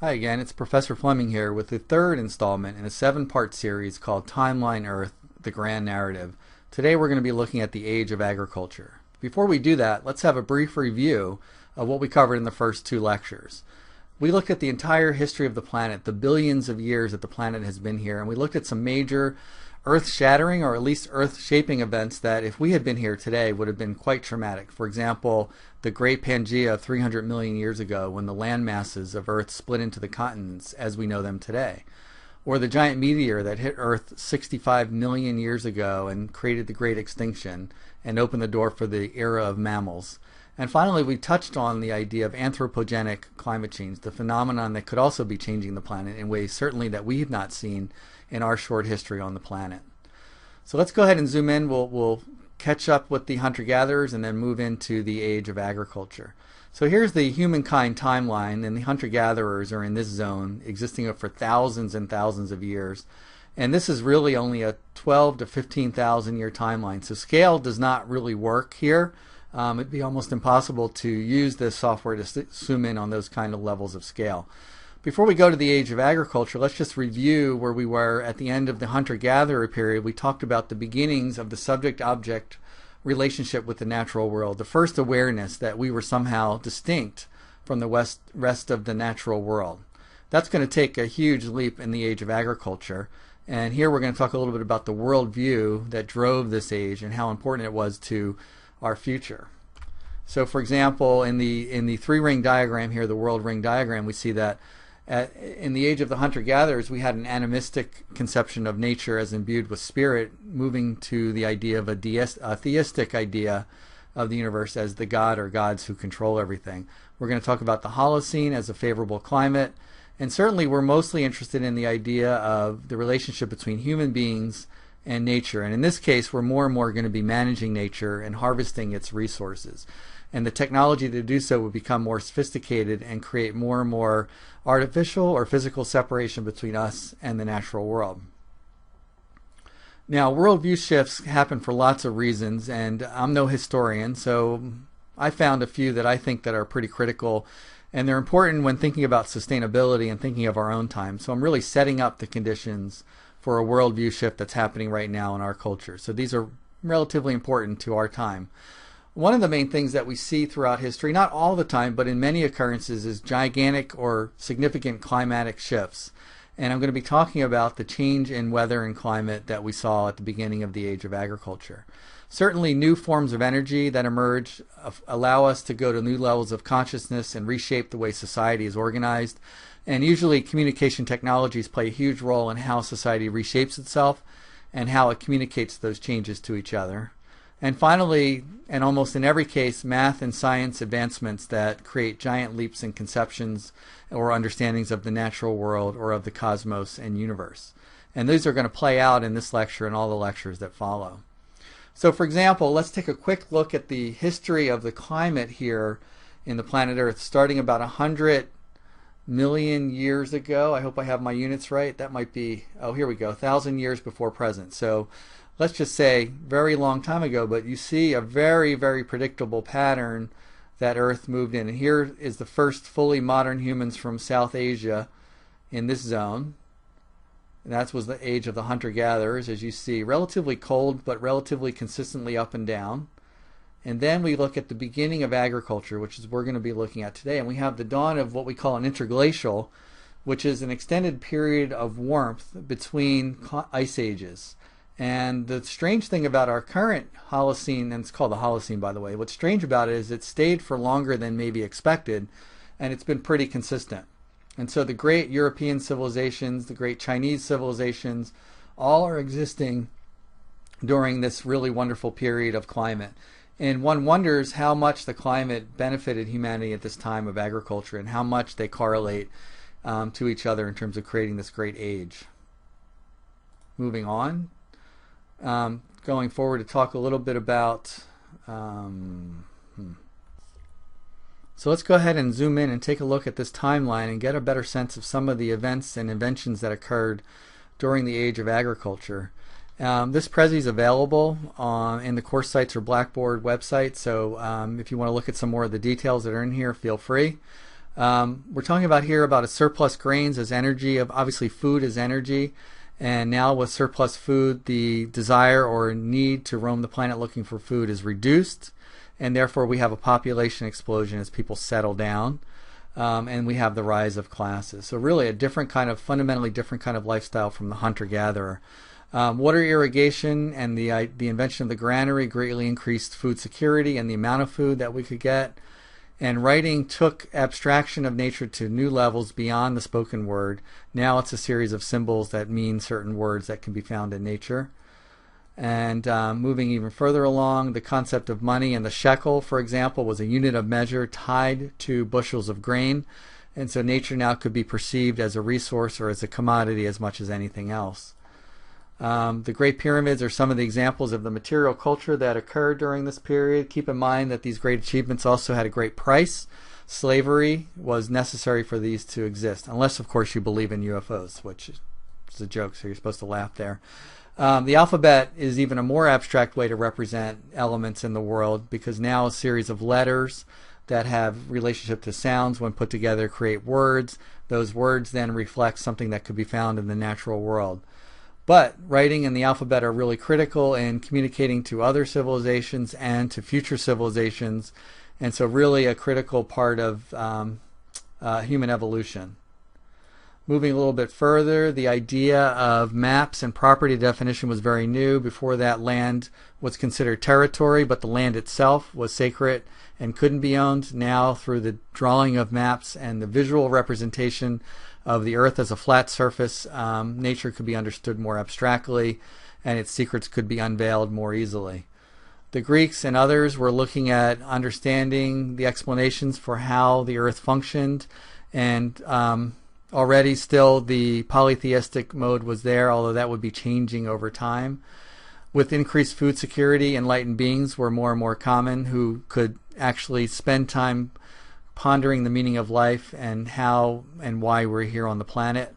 Hi again, it's Professor Fleming here with the third installment in a 7-part series called Timeline Earth, the Grand Narrative. Today we're going to be looking at the age of agriculture. Before we do that, let's have a brief review of what we covered in the first 2 lectures. We looked at the entire history of the planet, the billions of years that the planet has been here, and we looked at some major earth-shattering or at least earth-shaping events that if we had been here today would have been quite traumatic. For example, the Great Pangea of 300 million years ago when the land masses of Earth split into the continents as we know them today. Or the giant meteor that hit Earth 65 million years ago and created the Great Extinction and opened the door for the era of mammals. And finally, we touched on the idea of anthropogenic climate change, the phenomenon that could also be changing the planet in ways certainly that we have not seen in our short history on the planet. So let's go ahead and zoom in. We'll catch up with the hunter-gatherers and then move into the age of agriculture. So here's the Humankind Timeline, and the hunter-gatherers are in this zone, existing for thousands and thousands of years. And this is really only a 12 to 15,000 year timeline. So scale does not really work here. It'd be almost impossible to use this software to zoom in on those kind of levels of scale. Before we go to the age of agriculture, let's just review where we were at the end of the hunter-gatherer period. We talked about the beginnings of the subject-object relationship with the natural world, the first awareness that we were somehow distinct from the rest of the natural world. That's going to take a huge leap in the age of agriculture. And here we're going to talk a little bit about the worldview that drove this age and how important it was to our future. So for example, in the 3-ring diagram here, the world ring diagram, we see that in the age of the hunter-gatherers, we had an animistic conception of nature as imbued with spirit, moving to the idea of a theistic idea of the universe as the god or gods who control everything. We're going to talk about the Holocene as a favorable climate, and certainly we're mostly interested in the idea of the relationship between human beings and nature. And in this case, we're more and more going to be managing nature and harvesting its resources. And the technology to do so will become more sophisticated and create more and more artificial or physical separation between us and the natural world. Now, worldview shifts happen for lots of reasons, and I'm no historian, so I found a few that I think that are pretty critical, and they're important when thinking about sustainability and thinking of our own time. So I'm really setting up the conditions for a worldview shift that's happening right now in our culture. So these are relatively important to our time. One of the main things that we see throughout history, not all the time, but in many occurrences, is gigantic or significant climatic shifts. And I'm going to be talking about the change in weather and climate that we saw at the beginning of the age of agriculture. Certainly new forms of energy that emerge allow us to go to new levels of consciousness and reshape the way society is organized. And usually communication technologies play a huge role in how society reshapes itself and how it communicates those changes to each other. And finally, and almost in every case, math and science advancements that create giant leaps in conceptions or understandings of the natural world or of the cosmos and universe. And these are going to play out in this lecture and all the lectures that follow. So for example, let's take a quick look at the history of the climate here in the planet Earth, starting about 100 million years ago. I hope I have my units right. That might be, oh, here we go, 1,000 years before present. So let's just say very long time ago, but you see a very, very predictable pattern that Earth moved in. And here is the first fully modern humans from South Asia in this zone. And that was the age of the hunter-gatherers, as you see, relatively cold but relatively consistently up and down. And then we look at the beginning of agriculture, which is what we're going to be looking at today. And we have the dawn of what we call an interglacial, which is an extended period of warmth between ice ages. And the strange thing about our current Holocene, and it's called the Holocene by the way, what's strange about it is it stayed for longer than maybe expected, and it's been pretty consistent. And so the great European civilizations, the great Chinese civilizations, all are existing during this really wonderful period of climate. And one wonders how much the climate benefited humanity at this time of agriculture and how much they correlate to each other in terms of creating this great age. Moving on. Going forward to talk a little bit about So let's go ahead and zoom in and take a look at this timeline and get a better sense of some of the events and inventions that occurred during the age of agriculture. This Prezi is available in the course sites or Blackboard website, so if you want to look at some more of the details that are in here, feel free. We're talking about here about a surplus grains as energy. Obviously, food is energy. And now with surplus food, the desire or need to roam the planet looking for food is reduced. And therefore, we have a population explosion as people settle down. And we have the rise of classes. So really a different kind of, fundamentally different kind of lifestyle from the hunter-gatherer. Water irrigation and the invention of the granary greatly increased food security and the amount of food that we could get. And writing took abstraction of nature to new levels beyond the spoken word. Now it's a series of symbols that mean certain words that can be found in nature. And moving even further along, the concept of money and the shekel, for example, was a unit of measure tied to bushels of grain. And so nature now could be perceived as a resource or as a commodity as much as anything else. The Great Pyramids are some of the examples of the material culture that occurred during this period. Keep in mind that these great achievements also had a great price. Slavery was necessary for these to exist, unless, of course, you believe in UFOs, which is a joke, so you're supposed to laugh there. The alphabet is even a more abstract way to represent elements in the world, because now a series of letters that have relationship to sounds when put together create words. Those words then reflect something that could be found in the natural world. But writing and the alphabet are really critical in communicating to other civilizations and to future civilizations, and so really a critical part of human evolution. Moving a little bit further, the idea of maps and property definition was very new. Before that, land was considered territory, but the land itself was sacred and couldn't be owned. Now, through the drawing of maps and the visual representation of the earth as a flat surface, nature could be understood more abstractly, and its secrets could be unveiled more easily. The Greeks and others were looking at understanding the explanations for how the earth functioned, and already still the polytheistic mode was there, although that would be changing over time. With increased food security, enlightened beings were more and more common who could actually spend time pondering the meaning of life and how and why we're here on the planet.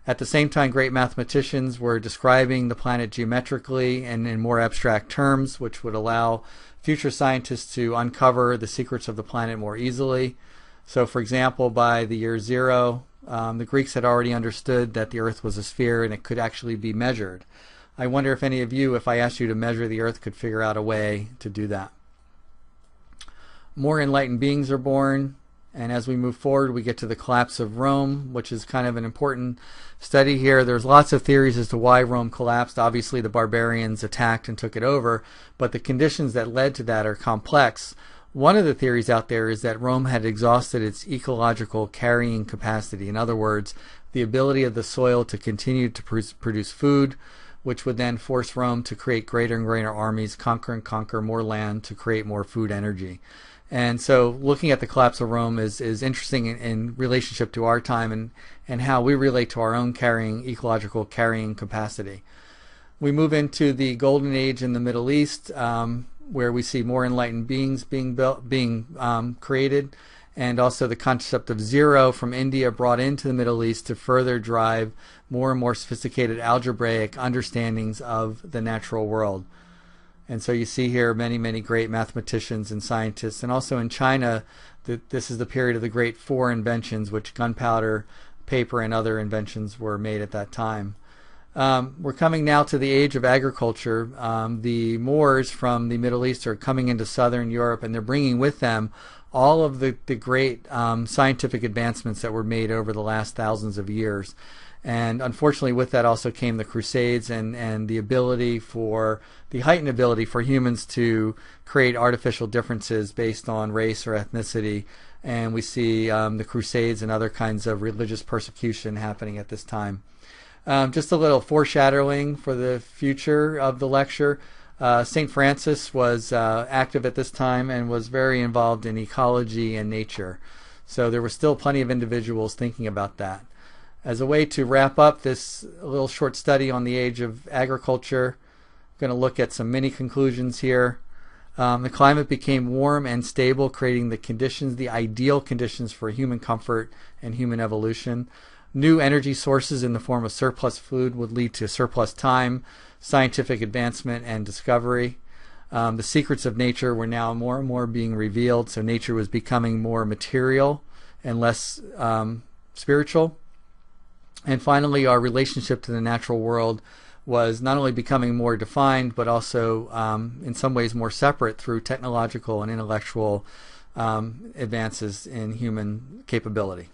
At the same time, great mathematicians were describing the planet geometrically and in more abstract terms, which would allow future scientists to uncover the secrets of the planet more easily. So, for example, by the year 0, the Greeks had already understood that the Earth was a sphere and it could actually be measured. I wonder if any of you, if I asked you to measure the Earth, could figure out a way to do that. More enlightened beings are born, and as we move forward, we get to the collapse of Rome, which is kind of an important study here. There's lots of theories as to why Rome collapsed. Obviously, the barbarians attacked and took it over, but the conditions that led to that are complex. One of the theories out there is that Rome had exhausted its ecological carrying capacity. In other words, the ability of the soil to continue to produce food, which would then force Rome to create greater and greater armies, conquer and conquer more land to create more food energy. And so looking at the collapse of Rome is interesting in relationship to our time and how we relate to our own ecological carrying capacity. We move into the Golden Age in the Middle East, where we see more enlightened beings being created, and also the concept of zero from India brought into the Middle East to further drive more and more sophisticated algebraic understandings of the natural world. And so you see here many, many great mathematicians and scientists. And also in China, this is the period of the great four inventions, which gunpowder, paper, and other inventions were made at that time. We're coming now to the age of agriculture. The Moors from the Middle East are coming into southern Europe, and they're bringing with them all of the great scientific advancements that were made over the last thousands of years. And unfortunately, with that also came the Crusades and the heightened ability for humans to create artificial differences based on race or ethnicity. And we see the Crusades and other kinds of religious persecution happening at this time. Just a little foreshadowing for the future of the lecture. St. Francis was active at this time and was very involved in ecology and nature. So there were still plenty of individuals thinking about that. As a way to wrap up this little short study on the age of agriculture, I'm going to look at some mini conclusions here. The climate became warm and stable, creating the ideal conditions for human comfort and human evolution. New energy sources in the form of surplus food would lead to surplus time, scientific advancement, and discovery. The secrets of nature were now more and more being revealed, so nature was becoming more material and less spiritual. And finally, our relationship to the natural world was not only becoming more defined, but also in some ways more separate through technological and intellectual advances in human capability.